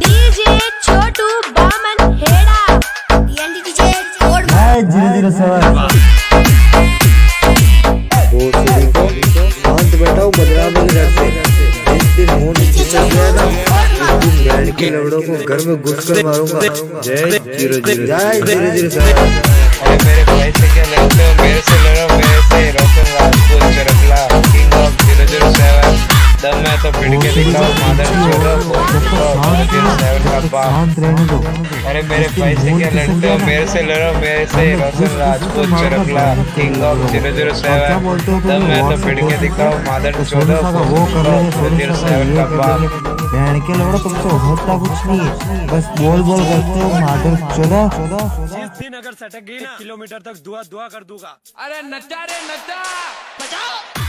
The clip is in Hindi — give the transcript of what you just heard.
डीजे छोटू बामन हेड़ा डीजे धीरे सवाल शांत बैठा हूँ बदला जिस दिन मुंह नीचे चल गया ना उस दिन बैठ के लवड़ों को घर में घुस कर मारूंगा। जय धीरे धीरे सवाल। अरे मेरे भाई से क्या लड़ते हो, मेरे से लड़ो, मेरे से रोशन राजपूत चरकला किंग ऑफ 007 दम में तो पिट के दिखाओ मादर चोदो 007 का बाप। अरे मेरे भाई से क्या लड़ते हो, मेरे से लड़ो, मेरे से रोशन राजपूत चरकला किंग ऑफ 007 दम में तो पिट के दिखाओ मादर चोदो 007 का बाप। बहन के लवड़ो तुम तो होता कुछ नहीं है, बस बोल करते हो मादर चोदा। जिस दिन अगर सटक गई ना 1 किलोमीटर तक दुआ कर दूंगा। अरे नचा रे नचा बजाओ।